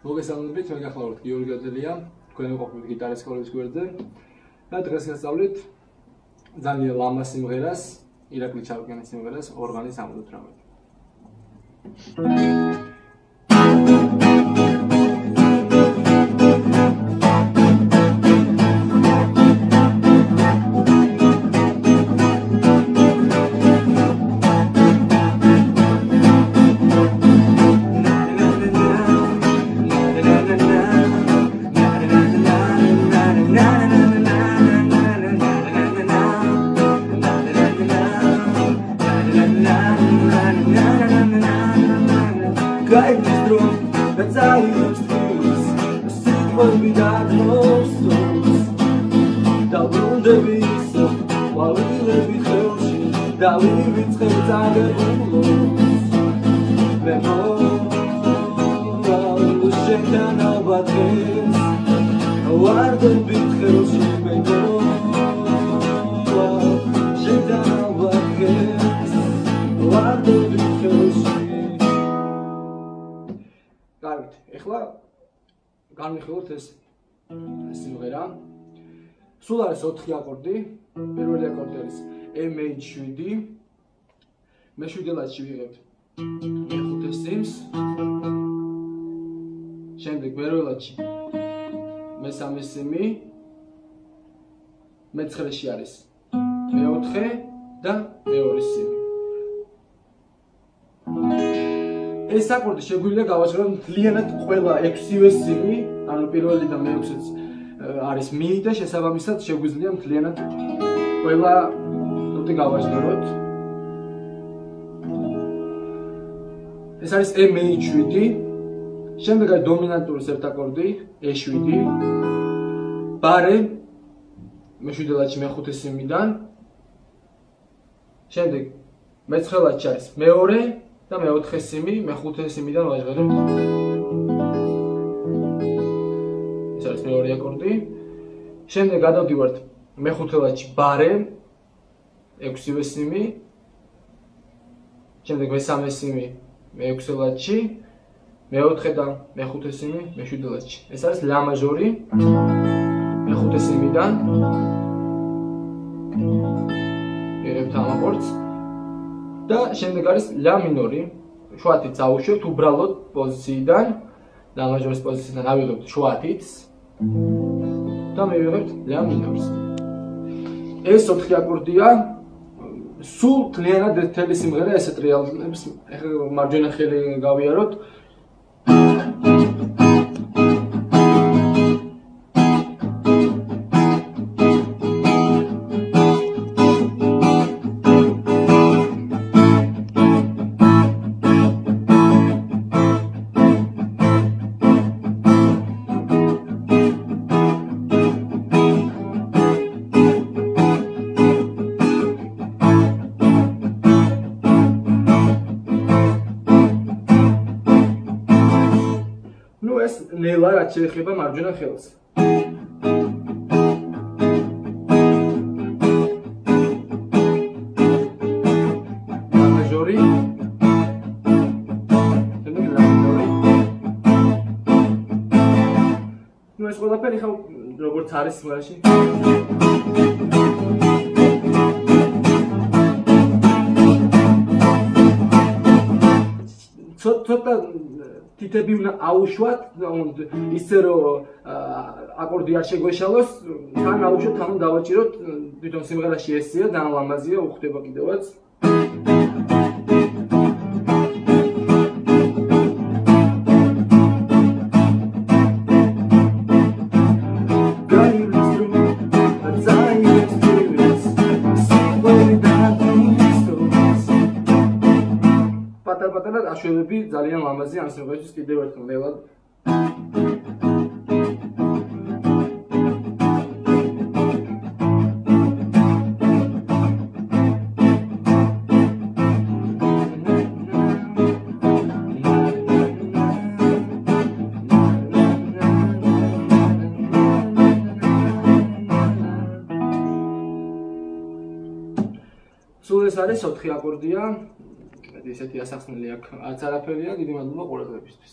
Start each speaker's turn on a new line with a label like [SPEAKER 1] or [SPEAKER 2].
[SPEAKER 1] მოგესალმებით, მე გახლავართ გიორგი გაძელია, თქვენ ვიყოფით გიტარის სკოლის გვერდზე და დღეს გასწავლით ძალიან ლამა სიმღერას, ირაკლი ჩავკენის სიმღერას ორგანის ამოდროებით. That's how you experience a simple without no stories. That will the be so, while we live with Hershey, that we live with Hershey, the more Shaitan about this, what the big Hershey may go. Shaitan about this, what the big Hershey. კარგით, ეხლა განვიხილოთ ეს სიმღერა. სულ არის 4 აკორდი. პირველი აკორდი არის M7. მე-7 ლათში ვიღებთ მე-5 სიმს. შემდეგ მეორე ლათში მე-3 სიმი. მე-9-ში არის მე-4 და მე-2 სიმი. ეს აკორდი შეგვიძლია გავაჭროთ მთლიანად ყველა 6-ვე სიმი, ანუ პირველი და მე-6-იც არის მი და შესაბამისად შეგვიძლია მთლიანად ყველა ნოტი გავაჭროთ. ეს არის M7, შემდეგ არის დომინანტურის ერთ აკორდი E7, ბარე მე-7 ლათში მე-5 სიმიდან, შემდეგ მე-9 ლათში არის მე-2 და მე-4 სიმი, მე-5 სიმიდან ვაჟღერებ. ეს არის მეორე აკორდი. შემდეგ გადავდივართ მე-5 ლათში ბარე, 6-ვე სიმი. შემდეგ მე-3 სიმი, მე-6 ლათში, მე-4 და მე-5 სიმი, მე-7 ლათში. ეს არის ლა მაჟორი, მე-5 სიმიდან. ვიღებთ ამ აკორდს. და შემდეგ არის ლა მინორი, შუათით წავუშვებთ უბრალოდ პოზიციიდან, ლა მაჟორის პოზიციიდან ავიღებთ შუათით და მივიღებთ ლა მინორს. ეს 4 აკორდია, სულ მთლიანად ერთელი სიმღერა ესე ტრიალებს. ეხლა მარჯვენა ხელი გავიაროთ. ეს ნელა რაც შეეხება მარჯვენა ხელს. ლა მაჟორი. შემდეგ ლა მინორი. ეს ყველაფერი ხა როგორც არის სიმღერაში. ცოტა თითები უნდა აუშვათ, ისე რომ აკორდი არ შეგვეშალოს, თან აუშვათ, თან დავაჭიროთ, თვითონ სიმღერაში ესეა, ძალიან ლამაზია, უხდება კიდევაც. პატარ-პატარა აშვებები ძალიან ლამაზია ამ სიმღერაში კიდევ ერთხელ ნელად. სულ ეს არის 4 აკორდია. ესეთი ასახსნელი აქ არც არაფერია, დიდი მადლობა ყურადღებისთვის.